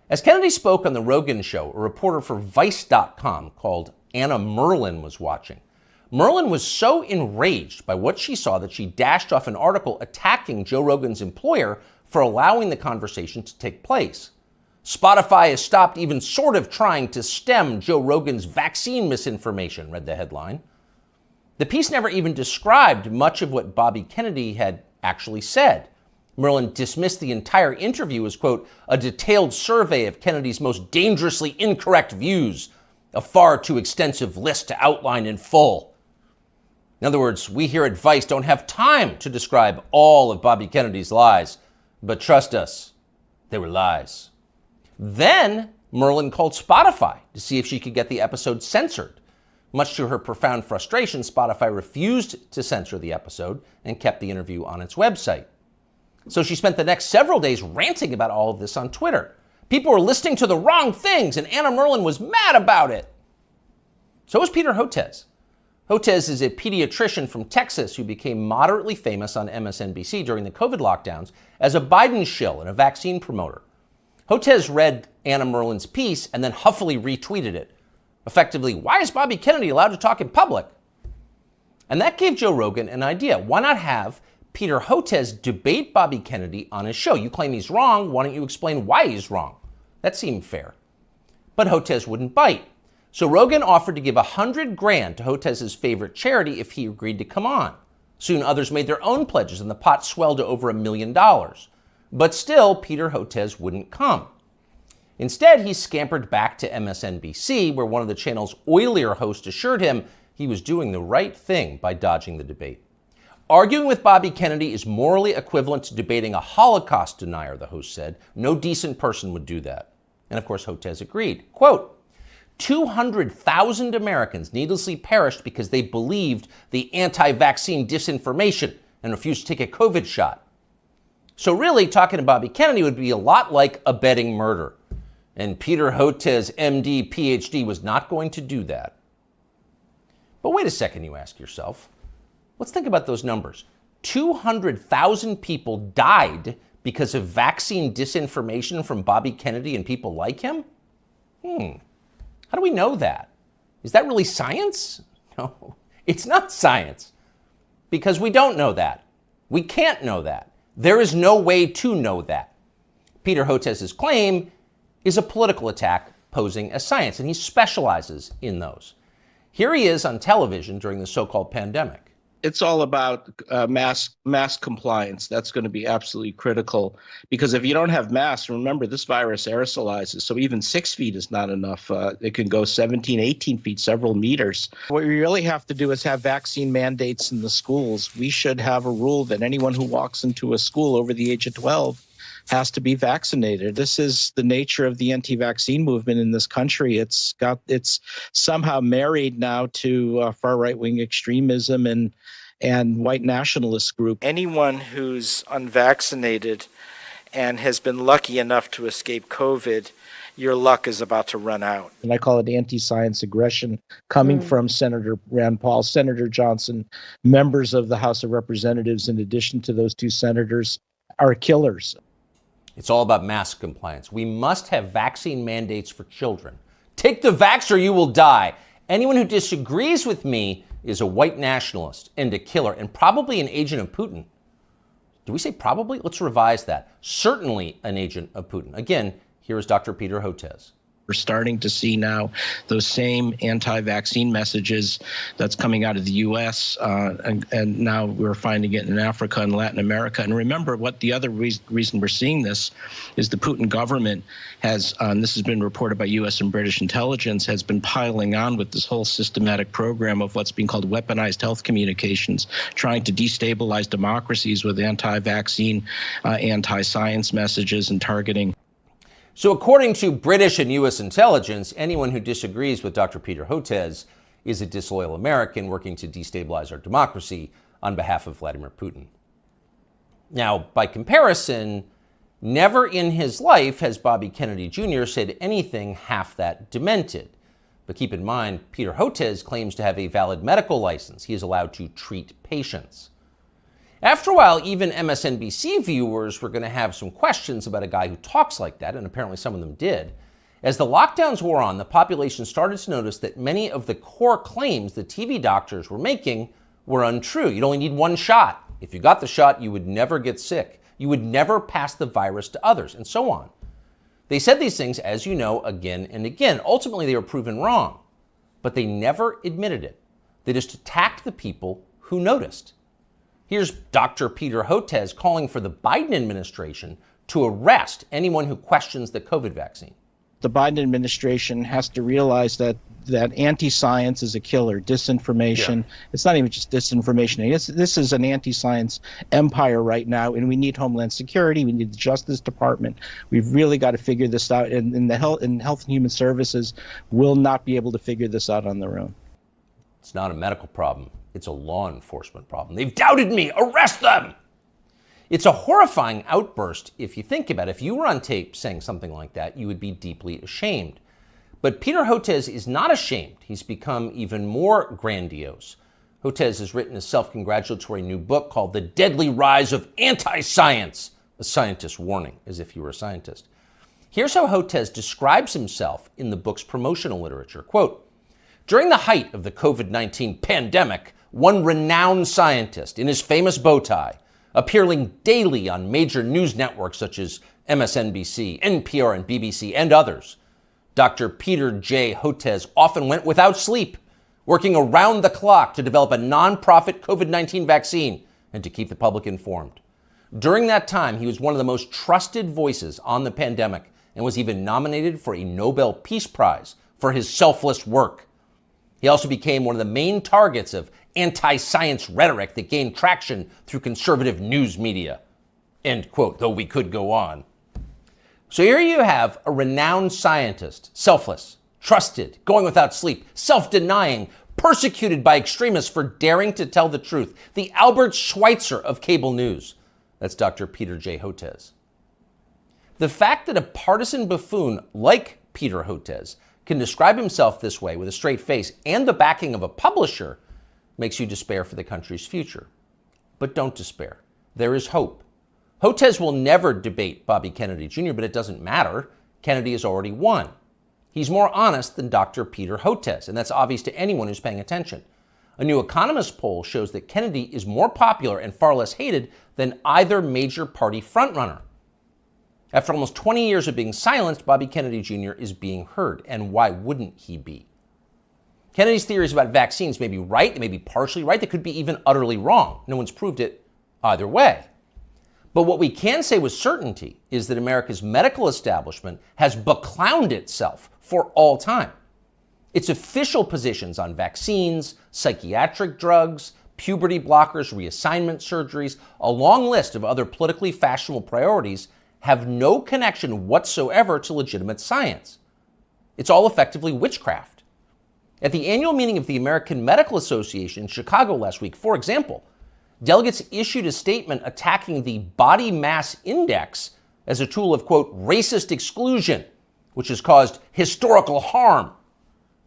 As Kennedy spoke on The Rogan Show, a reporter for Vice.com called Anna Merlin was watching. Merlin was so enraged by what she saw that she dashed off an article attacking Joe Rogan's employer for allowing the conversation to take place. Spotify has stopped even sort of trying to stem Joe Rogan's vaccine misinformation, read the headline. The piece never even described much of what Bobby Kennedy had actually said. Merlin dismissed the entire interview as, quote, a detailed survey of Kennedy's most dangerously incorrect views, a far too extensive list to outline in full. In other words, we here at Vice don't have time to describe all of Bobby Kennedy's lies, but trust us, they were lies. Then Merlin called Spotify to see if she could get the episode censored. Much to her profound frustration, Spotify refused to censor the episode and kept the interview on its website. So she spent the next several days ranting about all of this on Twitter. People were listening to the wrong things, and Anna Merlin was mad about it. So was Peter Hotez. Hotez is a pediatrician from Texas who became moderately famous on MSNBC during the COVID lockdowns as a Biden shill and a vaccine promoter. Hotez read Anna Merlin's piece and then huffily retweeted it. Effectively, why is Bobby Kennedy allowed to talk in public? And that gave Joe Rogan an idea. Why not have Peter Hotez debate Bobby Kennedy on his show? You claim he's wrong. Why don't you explain why he's wrong? That seemed fair. But Hotez wouldn't bite. So Rogan offered to give $100,000 to Hotez's favorite charity if he agreed to come on. Soon others made their own pledges and the pot swelled to over $1 million. But still, Peter Hotez wouldn't come. Instead, he scampered back to MSNBC, where one of the channel's oilier hosts assured him he was doing the right thing by dodging the debate. Arguing with Bobby Kennedy is morally equivalent to debating a Holocaust denier, the host said. No decent person would do that. And of course, Hotez agreed. Quote, 200,000 Americans needlessly perished because they believed the anti-vaccine disinformation and refused to take a COVID shot. So really, talking to Bobby Kennedy would be a lot like abetting murder. And Peter Hotez, MD, PhD, was not going to do that. But wait a second, you ask yourself. Let's think about those numbers. 200,000 people died because of vaccine disinformation from Bobby Kennedy and people like him? How do we know that? Is that really science? No, it's not science. Because we don't know that. We can't know that. There is no way to know that. Peter Hotez's claim is a political attack posing as science, and he specializes in those. Here he is on television during the so-called pandemic. It's all about mask compliance. That's going to be absolutely critical, because if you don't have masks, remember, this virus aerosolizes. So even 6 feet is not enough. It can go 17, 18 feet, several meters. What we really have to do is have vaccine mandates in the schools. We should have a rule that anyone who walks into a school over the age of 12 has to be vaccinated. This is the nature of the anti-vaccine movement in this country. It's somehow married now to far right-wing extremism and white nationalist group. Anyone who's unvaccinated and has been lucky enough to escape COVID, your luck is about to run out. And I call it anti-science aggression coming from Senator Rand Paul, Senator Johnson, members of the House of Representatives, in addition to those two senators, are killers. It's all about mask compliance. We must have vaccine mandates for children. Take the vax or you will die. Anyone who disagrees with me is a white nationalist and a killer, and probably an agent of Putin. Do we say probably? Let's revise that. Certainly an agent of Putin. Again, here is Dr. Peter Hotez. We're starting to see now those same anti-vaccine messages that's coming out of the U.S. And now we're finding it in Africa and Latin America. And remember, what the other reason we're seeing this is the Putin government has, and this has been reported by U.S. and British intelligence, has been piling on with this whole systematic program of what's being called weaponized health communications, trying to destabilize democracies with anti-vaccine, anti-science messages and targeting. So according to British and U.S. intelligence, anyone who disagrees with Dr. Peter Hotez is a disloyal American working to destabilize our democracy on behalf of Vladimir Putin. Now, by comparison, never in his life has Bobby Kennedy Jr. said anything half that demented. But keep in mind, Peter Hotez claims to have a valid medical license. He is allowed to treat patients. After a while, even MSNBC viewers were going to have some questions about a guy who talks like that, and apparently some of them did. As the lockdowns wore on, the population started to notice that many of the core claims the TV doctors were making were untrue. You'd only need one shot. If you got the shot, you would never get sick. You would never pass the virus to others, and so on. They said these things, as you know, again and again. Ultimately, they were proven wrong, but they never admitted it. They just attacked the people who noticed. Here's Dr. Peter Hotez calling for the Biden administration to arrest anyone who questions the COVID vaccine. The Biden administration has to realize that anti-science is a killer. Disinformation. Yeah. It's not even just disinformation. This is an anti-science empire right now, and we need Homeland Security. We need the Justice Department. We've really got to figure this out, and Health and Human Services will not be able to figure this out on their own. It's not a medical problem. It's a law enforcement problem. They've doubted me. Arrest them! It's a horrifying outburst if you think about it. If you were on tape saying something like that, you would be deeply ashamed. But Peter Hotez is not ashamed. He's become even more grandiose. Hotez has written a self-congratulatory new book called The Deadly Rise of Anti-Science, a scientist's warning, as if you were a scientist. Here's how Hotez describes himself in the book's promotional literature. Quote, during the height of the COVID-19 pandemic, one renowned scientist in his famous bow tie, appearing daily on major news networks such as MSNBC, NPR, and BBC, and others, Dr. Peter J. Hotez often went without sleep, working around the clock to develop a nonprofit COVID-19 vaccine and to keep the public informed. During that time, he was one of the most trusted voices on the pandemic and was even nominated for a Nobel Peace Prize for his selfless work. He also became one of the main targets of anti-science rhetoric that gained traction through conservative news media. End quote, though we could go on. So here you have a renowned scientist, selfless, trusted, going without sleep, self-denying, persecuted by extremists for daring to tell the truth. The Albert Schweitzer of cable news. That's Dr. Peter J. Hotez. The fact that a partisan buffoon like Peter Hotez can describe himself this way with a straight face and the backing of a publisher makes you despair for the country's future. But don't despair. There is hope. Hotez will never debate Bobby Kennedy Jr., but it doesn't matter. Kennedy has already won. He's more honest than Dr. Peter Hotez, and that's obvious to anyone who's paying attention. A new Economist poll shows that Kennedy is more popular and far less hated than either major party frontrunner. After almost 20 years of being silenced, Bobby Kennedy Jr. is being heard, and why wouldn't he be? Kennedy's theories about vaccines may be right, they may be partially right, they could be even utterly wrong. No one's proved it either way. But what we can say with certainty is that America's medical establishment has beclowned itself for all time. Its official positions on vaccines, psychiatric drugs, puberty blockers, reassignment surgeries, a long list of other politically fashionable priorities have no connection whatsoever to legitimate science. It's all effectively witchcraft. At the annual meeting of the American Medical Association in Chicago last week, for example, delegates issued a statement attacking the body mass index as a tool of, quote, racist exclusion, which has caused historical harm.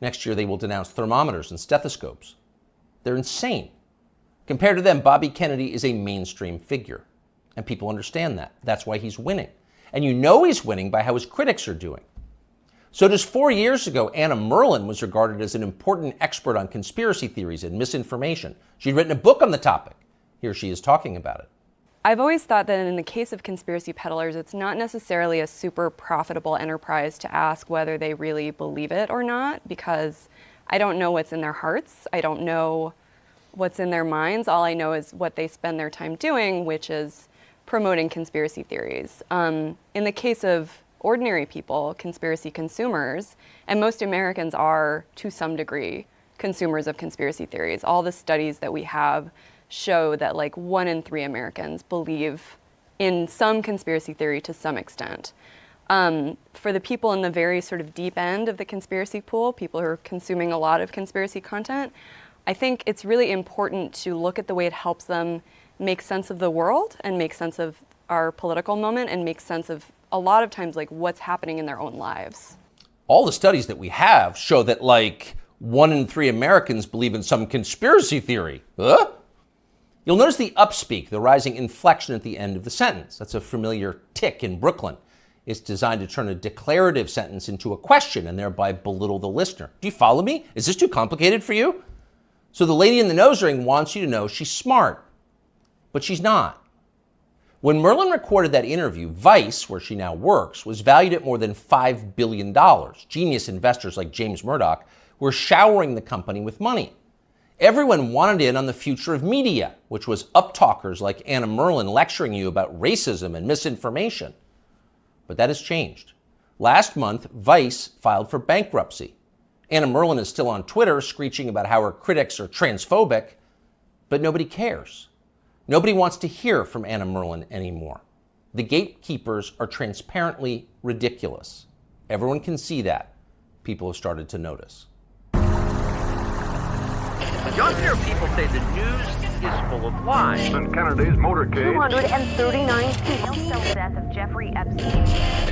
Next year, they will denounce thermometers and stethoscopes. They're insane. Compared to them, Bobby Kennedy is a mainstream figure, and people understand that. That's why he's winning. And you know he's winning by how his critics are doing. So just 4 years ago, Anna Merlan was regarded as an important expert on conspiracy theories and misinformation. She'd written a book on the topic. Here she is talking about it. I've always thought that in the case of conspiracy peddlers, it's not necessarily a super profitable enterprise to ask whether they really believe it or not, because I don't know what's in their hearts. I don't know what's in their minds. All I know is what they spend their time doing, which is promoting conspiracy theories. In the case of ordinary people, conspiracy consumers, and most Americans are, to some degree, consumers of conspiracy theories. All the studies that we have show that like 1 in 3 Americans believe in some conspiracy theory to some extent. For the people in the very sort of deep end of the conspiracy pool, people who are consuming a lot of conspiracy content, I think it's really important to look at the way it helps them make sense of the world and make sense of our political moment and make sense of a lot of times like what's happening in their own lives. All the studies that we have show that like 1 in 3 Americans believe in some conspiracy theory. Huh? You'll notice the upspeak, the rising inflection at the end of the sentence. That's a familiar tick in Brooklyn. It's designed to turn a declarative sentence into a question and thereby belittle the listener. Do you follow me? Is this too complicated for you? So the lady in the nose ring wants you to know she's smart, but she's not. When Merlin recorded that interview, Vice, where she now works, was valued at more than $5 billion. Genius investors like James Murdoch were showering the company with money. Everyone wanted in on the future of media, which was uptalkers like Anna Merlin lecturing you about racism and misinformation. But that has changed. Last month, Vice filed for bankruptcy. Anna Merlin is still on Twitter screeching about how her critics are transphobic, but nobody cares. Nobody wants to hear from Anna Merlin anymore. The gatekeepers are transparently ridiculous. Everyone can see that. People have started to notice. You often hear people say the news is full of lies. Kennedy's motorcade. 239 people. The death of Jeffrey Epstein.